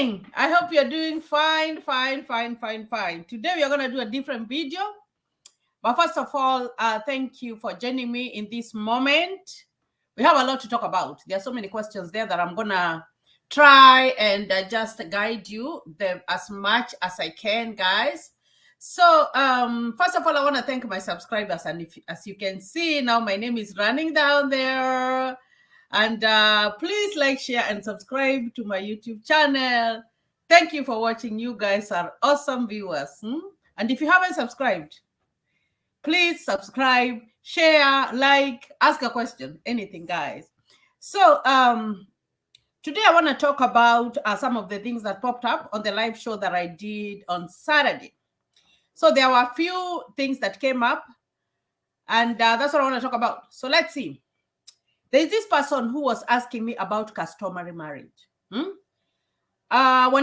morning. I hope you're doing fine. Today we are going to do a different video. But first of all, thank you for joining me in this moment. We have a lot to talk about. There are so many questions there that I'm going to try and just guide you as much as I can, guys. So first of all, I want to thank my subscribers. And as you can see now, my name is running down there. And please like, share, and subscribe to my YouTube channel. Thank you for watching. You guys are awesome viewers. And if you haven't subscribed, please subscribe, share, like, ask a question, anything, guys. So today I want to talk about some of the things that popped up on the live show that I did on Saturday. So there were a few things that came up, and that's what I want to talk about. So let's see. There's this person who was asking me about customary marriage. When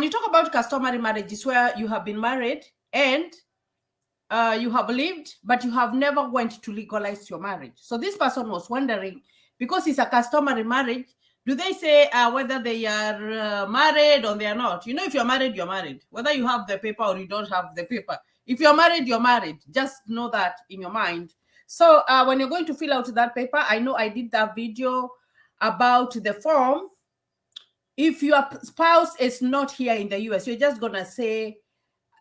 you talk about customary marriage, it's where you have been married and you have lived, but you have never went to legalize your marriage. So this person was wondering, because it's a customary marriage, do they say whether they are married or they are not? You know, if you're married, you're married. Whether you have the paper or you don't have the paper. If you're married, you're married. Just know that in your mind. So when you're going to fill out that paper, I know I did that video about the form. If your spouse is not here in the US, you're just going to say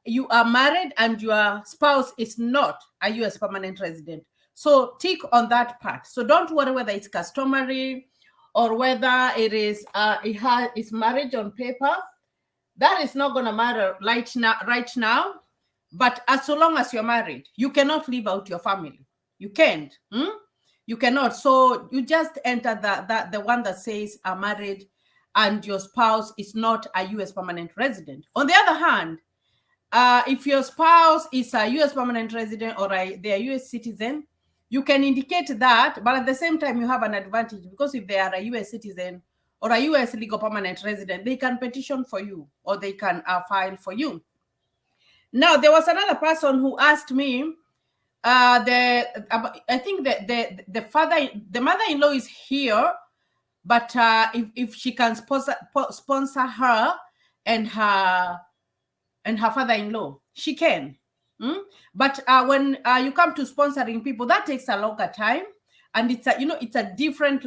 you are married and your spouse is not a US permanent resident. So tick on that part. So don't worry whether it's customary or whether it is it's marriage on paper. That is not going to matter right now. But as long as you're married, you cannot leave out your family. You can't. You cannot. So you just enter the one that says are married and your spouse is not a US permanent resident. On the other hand, if your spouse is a US permanent resident or they are US citizen, you can indicate that, but at the same time you have an advantage, because if they are a US citizen or a US legal permanent resident, they can petition for you or they can file for you. Now, there was another person who asked me, I think the mother-in-law is here, but if she can sponsor her and her father-in-law, she can. But when you come to sponsoring people, that takes a longer time, and it's a different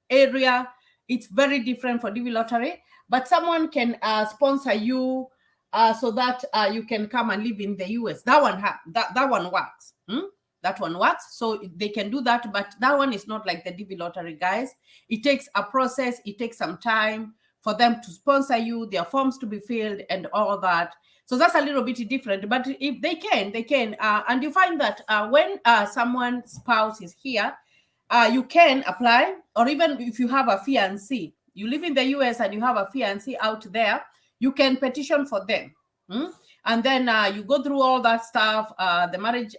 area. It's very different for DV lottery, but someone can sponsor you so that you can come and live in the US. That one works. That one works. So they can do that, but that one is not like the DV lottery, guys. It takes a process. It takes some time for them to sponsor you, their forms to be filled and all that. So that's a little bit different. But if they can. And you find that when someone's spouse is here, you can apply, or even if you have a fiancé, you live in the US and you have a fiancé out there, you can petition for them. And then you go through all that stuff, the marriage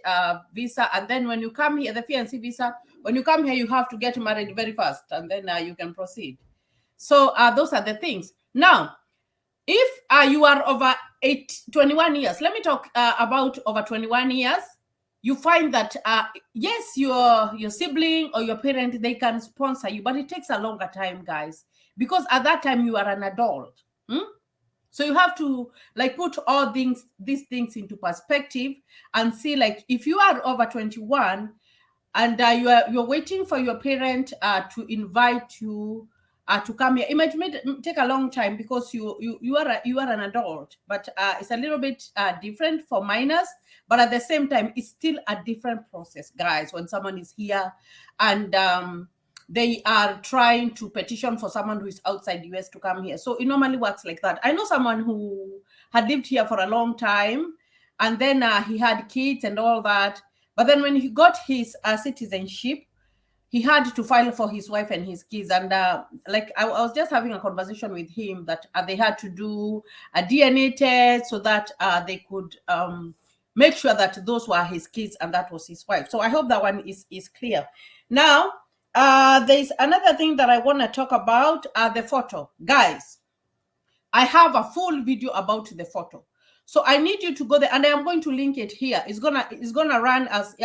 visa. And then when you come here, the fiancé visa, when you come here, you have to get married very fast. And then you can proceed. So those are the things. Now, if you are over 21 years, let me talk about over 21 years. You find that, yes, your sibling or your parent, they can sponsor you, but it takes a longer time, guys, because at that time you are an adult. So you have to put all these things into perspective and see, if you are over 21 and you're waiting for your parent to invite you to come here, it might take a long time because you are an adult. But it's a little bit different for minors. But at the same time, it's still a different process, guys. When someone is here and they are trying to petition for someone who is outside the US to come here. So it normally works like that. I know someone who had lived here for a long time, and then he had kids and all that. But then when he got his citizenship, he had to file for his wife and his kids. And I was just having a conversation with him that they had to do a DNA test so that they could make sure that those were his kids and that was his wife. So I hope that one is clear. Now, there's another thing that I want to talk about, the photo. Guys, I have a full video about the photo. So I need you to go there, and I'm going to link it here. It's gonna run as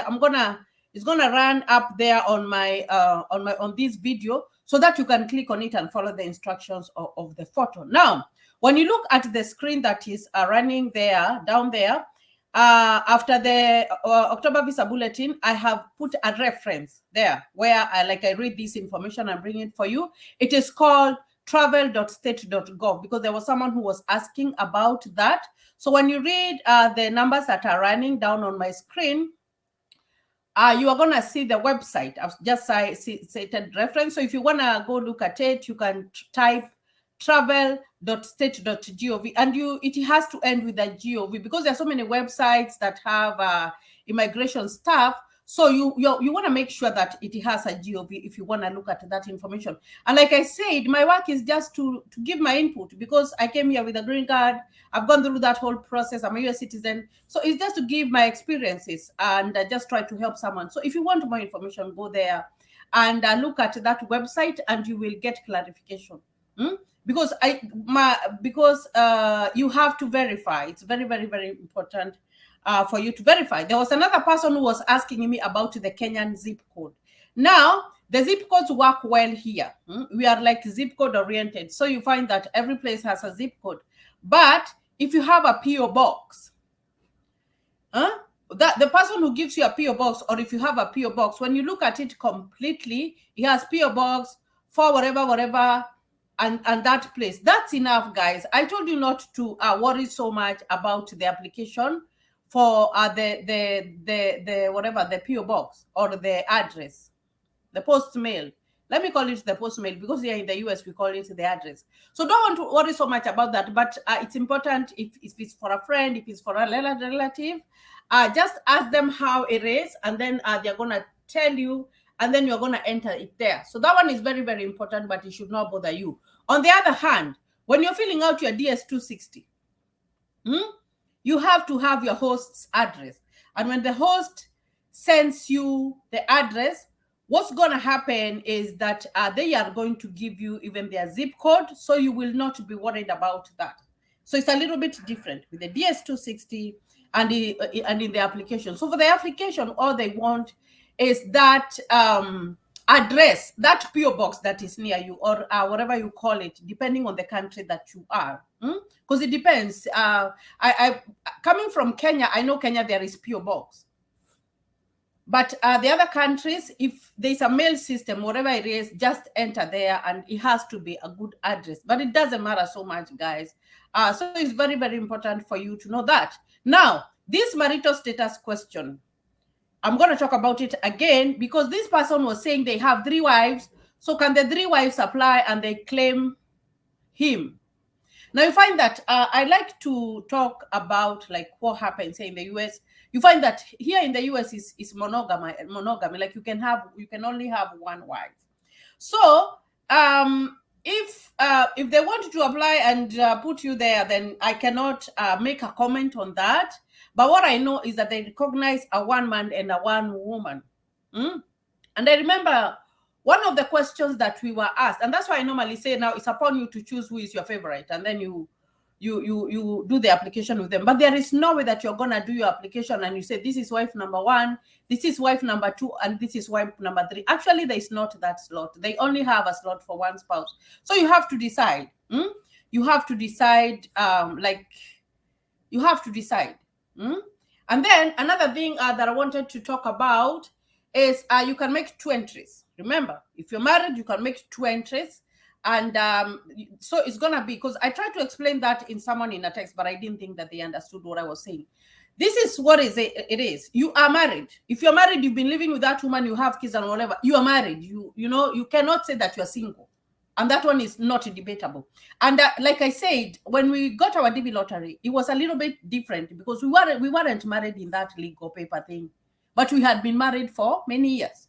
it's gonna run up there on this video, so that you can click on it and follow the instructions of the photo. Now, When you look at the screen that is running there, down there, after the October visa bulletin, I have put a reference there where I read this information and bring it for you. It is called travel.state.gov because there was someone who was asking about that. So when you read the numbers that are running down on my screen, you are going to see the website. I've just cited reference. So if you want to go look at it, you can type travel.state.gov, and it has to end with a gov because there are so many websites that have immigration stuff. So you want to make sure that it has a gov if you want to look at that information. And like I said, my work is just to give my input because I came here with a green card. I've gone through that whole process. I'm a US citizen. So it's just to give my experiences and just try to help someone. So if you want more information, go there and look at that website and you will get clarification. Because you have to verify. It's very, very, very important for you to verify. There was another person who was asking me about the Kenyan zip code. Now, the zip codes work well here. We are like zip code oriented. So you find that every place has a zip code. But if you have a PO box, that the person who gives you a PO box, or if you have a PO box, when you look at it completely, he has PO box for whatever, and that place. That's enough, guys. I told you not to worry so much about the application for the PO box or the address, the post mail. Let me call it the post mail because here in the US we call it the address. So don't want to worry so much about that. But it's important if it's for a friend, if it's for a relative, just ask them how it is, and then they're gonna tell you, and then you're gonna enter it there. So that one is very, very important, but it should not bother you. On the other hand, when you're filling out your DS-260, you have to have your host's address. And when the host sends you the address, what's going to happen is that they are going to give you even their zip code, so you will not be worried about that. So it's a little bit different with the DS-260 and in the application. So for the application, all they want is that address, that PO box that is near you, or whatever you call it, depending on the country that you are. Because it depends. I coming from Kenya, I know Kenya there is PO box. But the other countries, if there's a mail system, whatever it is, just enter there, and it has to be a good address. But it doesn't matter so much, guys. So it's very, very important for you to know that. Now, this marital status question, I'm going to talk about it again because this person was saying they have 3 wives. So can the 3 wives apply and they claim him? Now you find that I like to talk about like what happens here in the US. You find that here in the US is monogamy. Like you can only have 1 wife. So if they want to apply and put you there, then I cannot make a comment on that. But what I know is that they recognize a 1 man and a 1 woman. And I remember one of the questions that we were asked, and that's why I normally say now it's upon you to choose who is your favorite, and then you do the application with them. But there is no way that you're gonna do your application and you say this is wife number 1, this is wife number 2, and this is wife number 3. Actually, there is not that slot. They only have a slot for 1 spouse. So you have to decide. You have to decide. You have to decide. And then another thing that I wanted to talk about is you can make 2 entries. Remember, if you're married, you can make 2 entries. And so it's going to be, because I tried to explain that in someone in a text, but I didn't think that they understood what I was saying. This is what it is. You are married. If you're married, you've been living with that woman, you have kids and whatever, you are married. You know, you cannot say that you're single. And that one is not debatable. And like I said, when we got our DV lottery, it was a little bit different because we weren't married in that legal paper thing, but we had been married for many years.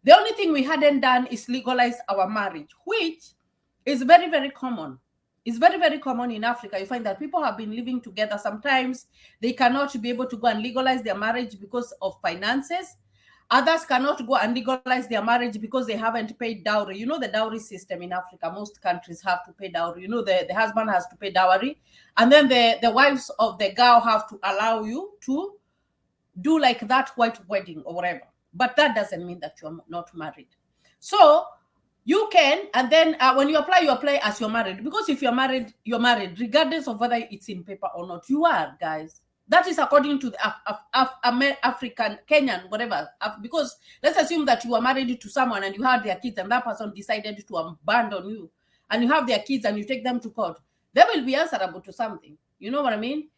The only thing we hadn't done is legalize our marriage, which is very, very common. It's very, very common in Africa. You find that people have been living together. Sometimes they cannot be able to go and legalize their marriage because of finances. Others cannot go and legalize their marriage because they haven't paid dowry. You know the dowry system in Africa. Most countries have to pay dowry. You know the husband has to pay dowry. And then the wives of the girl have to allow you to do like that white wedding or whatever. But that doesn't mean that you're not married. So You can, and then when you apply as you're married. Because if you're married, regardless of whether it's in paper or not. You are, guys. That is according to the African, Kenyan, whatever. Because let's assume that you are married to someone and you had their kids, and that person decided to abandon you, and you have their kids and you take them to court. They will be answerable to something. You know what I mean?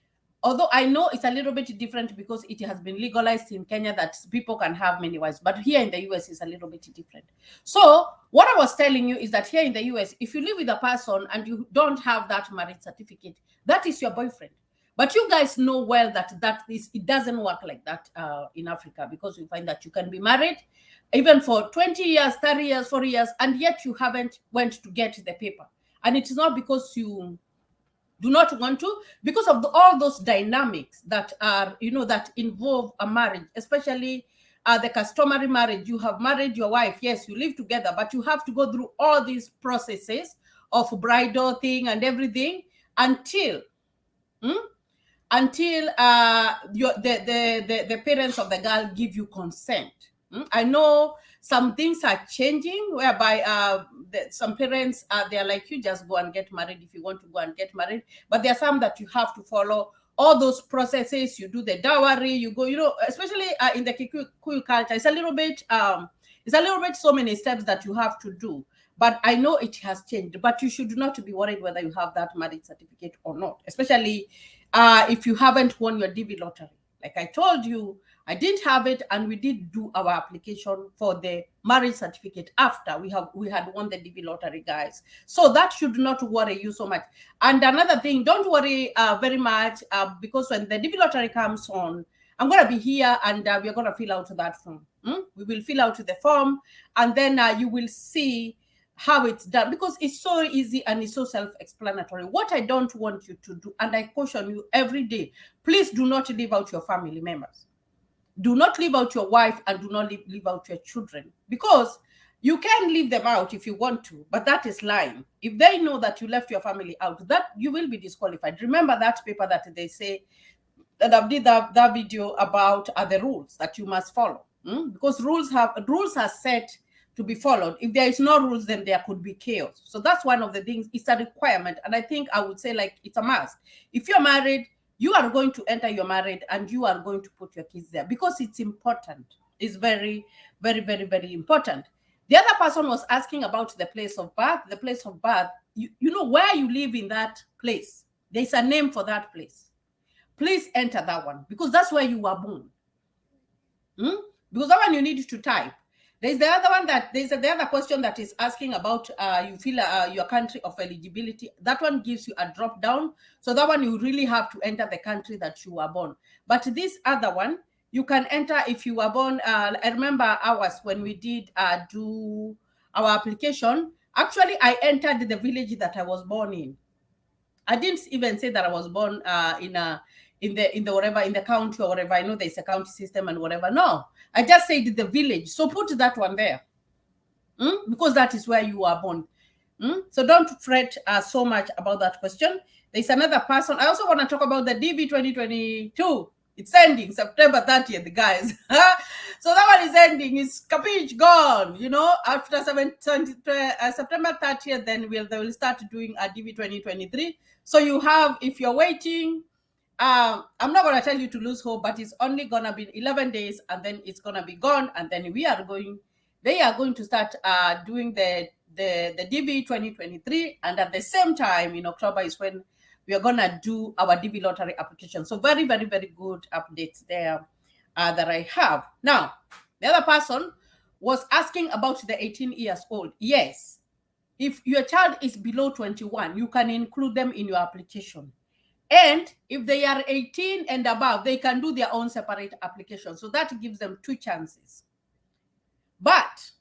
Although I know it's a little bit different because it has been legalized in Kenya that people can have many wives, but here in the US it's a little bit different. So what I was telling you is that here in the US, if you live with a person and you don't have that marriage certificate, that is your boyfriend. But you guys know well that it doesn't work like that in Africa, because we find that you can be married even for 20 years, 30 years, 40 years, and yet you haven't went to get the paper. And it's not because you do not want to, because of all those dynamics that are, that involve a marriage, especially the customary marriage. You have married your wife, yes, you live together, but you have to go through all these processes of bridal thing and everything until the parents of the girl give you consent. I know some things are changing, whereby some parents, they're like, you just go and get married if you want to go and get married. But there are some that you have to follow all those processes. You do the dowry, you go, especially in the Kikuyu culture, it's a little bit so many steps that you have to do. But I know it has changed. But you should not be worried whether you have that marriage certificate or not, especially if you haven't won your DV lottery. Like I told you, I didn't have it, and we did do our application for the marriage certificate after we had won the DV lottery, guys. So that should not worry you so much. And another thing, don't worry very much, because when the DV lottery comes on, I'm going to be here, and we're going to fill out that form. We will fill out the form, and then you will see how it's done, because it's so easy and it's so self-explanatory. What I don't want you to do, and I caution you every day, please do not leave out your family members. Do not leave out your wife, and do not leave out your children, because you can leave them out if you want to, but that is lying. If they know that you left your family out, that you will be disqualified. Remember that paper that they say that I did that video about the rules that you must follow, because rules are set to be followed. If there is no rules, then there could be chaos. So that's one of the things. It's a requirement, and I think I would say, like, it's a must. If you're married, you are going to enter your married, and you are going to put your kids there, because it's important. It's very, very, very, very important. The other person was asking about the place of birth. The place of birth, you know where you live in that place. There's a name for that place. Please enter that one, because that's where you were born. Because that one you need to type. There's the other question that is asking about you feel your country of eligibility. That one gives you a drop down. So that one you really have to enter the country that you were born. But this other one, you can enter if you were born. I remember ours when we did do our application. Actually, I entered the village that I was born in. I didn't even say that I was born in the county or whatever. I know there's a county system and whatever. No, I just said the village. So put that one there, because that is where you are born. So don't fret so much about that question. There's another person. I also want to talk about the DV 2022. It's ending September 30th, guys. So that one is ending. It's capiche gone. After September 30th, then they will start doing a DV 2023. So you have, if you're waiting, I'm not going to tell you to lose hope, but it's only going to be 11 days, and then it's going to be gone. And then they are going to start doing the DV 2023. And at the same time, in October is when we are going to do our DV lottery application. So very, very, very good updates there that I have. Now, the other person was asking about the 18 years old. Yes, if your child is below 21, you can include them in your application. And if they are 18 and above, they can do their own separate application. So that gives them 2 chances. But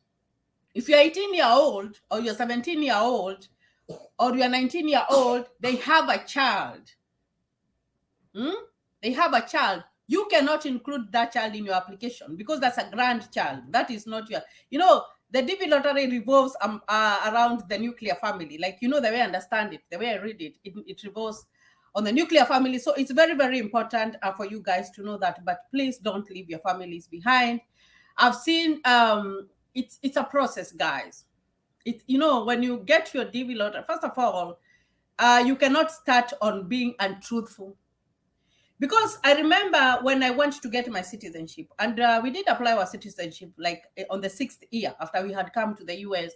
if you're 18-year-old, or you're 17-year-old, or you're 19-year-old, they have a child. They have a child. You cannot include that child in your application, because that's a grandchild. That is not your, the DV lottery revolves around the nuclear family. Like, the way I understand it, the way I read it, it revolves on the nuclear family. So it's very, very important for you guys to know that. But please don't leave your families behind. I've seen it's a process, guys. when you get your DV lottery, first of all, you cannot start on being untruthful. Because I remember when I went to get my citizenship, and we did apply our citizenship like on the 6th year after we had come to the US.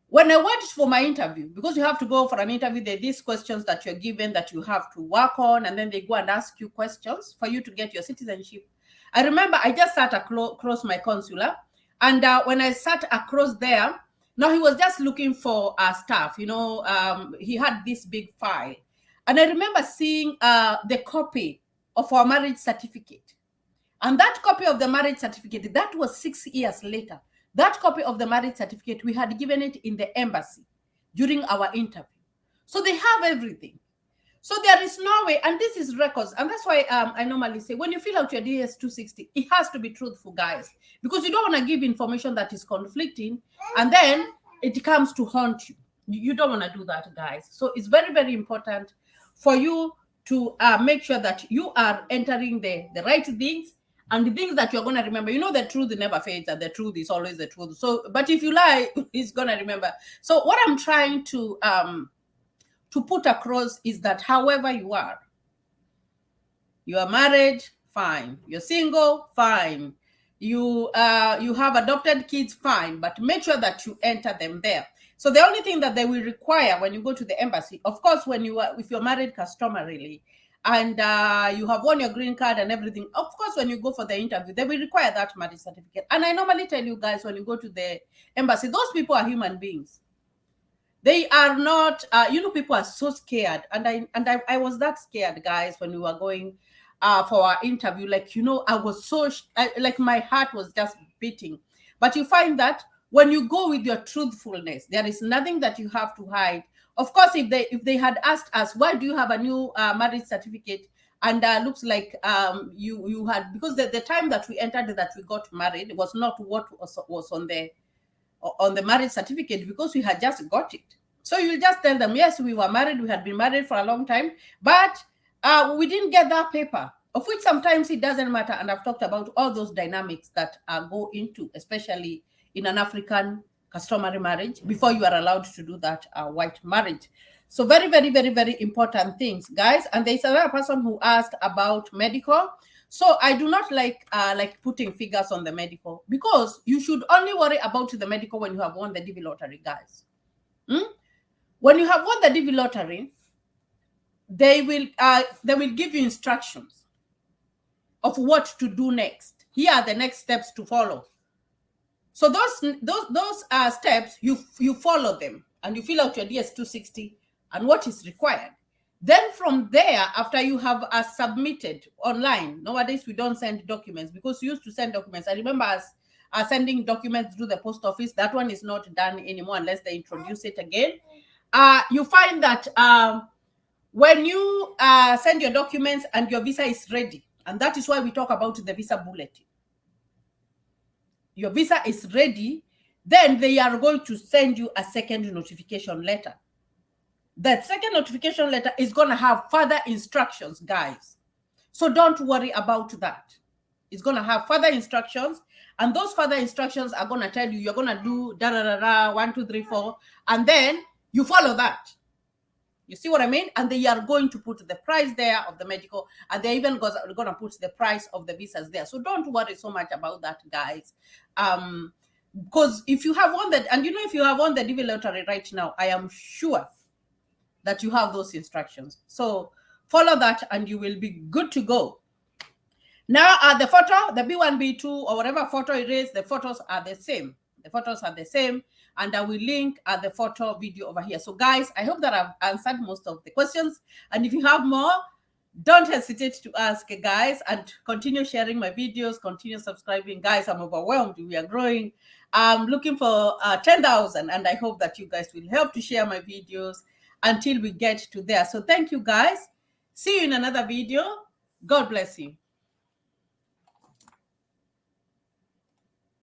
When I went for my interview, because you have to go for an interview, there are these questions that you're given that you have to work on, and then they go and ask you questions for you to get your citizenship. I remember I just sat across my consular, and when I sat across there, now he was just looking for staff. He had this big file, and I remember seeing the copy of our marriage certificate. And that copy of the marriage certificate, that was 6 years later. That copy of the marriage certificate, we had given it in the embassy during our interview. So they have everything. So there is no way, and this is records. And that's why I normally say, when you fill out your DS 260, it has to be truthful, guys, because you don't want to give information that is conflicting, and then it comes to haunt you. You don't want to do that, guys. So it's very, very important for you to make sure that you are entering the right things, and the things that you're going to remember. The truth never fades, and the truth is always the truth. So, but if you lie, it's going to remember. So what I'm trying to put across is that however you are married, fine. You're single, fine. You have adopted kids, fine. But make sure that you enter them there. So the only thing that they will require when you go to the embassy, of course, if you're married customarily, and you have won your green card and everything, of course, when you go for the interview, they will require that marriage certificate. And I normally tell you guys, when you go to the embassy, those people are human beings. They are not, people are so scared. And I was that scared, guys, when we were going for our interview. I was so, my heart was just beating. But you find that when you go with your truthfulness, there is nothing that you have to hide. Of course, if they had asked us, why do you have a new marriage certificate? And looks like you had, because the time that we entered that we got married was not what was on the marriage certificate, because we had just got it. So you'll just tell them, yes, we were married, we had been married for a long time, but we didn't get that paper, of which sometimes it doesn't matter. And I've talked about all those dynamics that go into, especially in an African customary marriage, before you are allowed to do that white marriage. So very, very, very, very important things, guys. And there's another person who asked about medical. So I do not like putting figures on the medical, because you should only worry about the medical when you have won the DV lottery, guys. When you have won the DV lottery, they will give you instructions of what to do next. Here are the next steps to follow. So those steps, you follow them, and you fill out your DS 260 and what is required. Then from there, after you have submitted online, nowadays we don't send documents, because we used to send documents. I remember us sending documents through the post office. That one is not done anymore unless they introduce it again. You find that when you send your documents and your visa is ready, and that is why we talk about the visa bulletin. Your visa is ready, then they are going to send you a second notification letter. That second notification letter is going to have further instructions, guys. So don't worry about that. It's going to have further instructions, and those further instructions are going to tell you you're going to do 1, 2, 3, 4, and then you follow that. You see what I mean? And they are going to put the price there of the medical, and they're even going to put the price of the visas there. So don't worry so much about that, guys. Because if you have won that, and if you have won the DV lottery right now, I am sure that you have those instructions. So follow that and you will be good to go. Now, the photo, the B1, B2, or whatever photo it is, the photos are the same. The photos are the same. And I will link the photo video over here. So guys, I hope that I've answered most of the questions. And if you have more, don't hesitate to ask, guys, and continue sharing my videos, continue subscribing. Guys, I'm overwhelmed. We are growing. I'm looking for 10,000, and I hope that you guys will help to share my videos until we get to there. So thank you, guys. See you in another video. God bless you.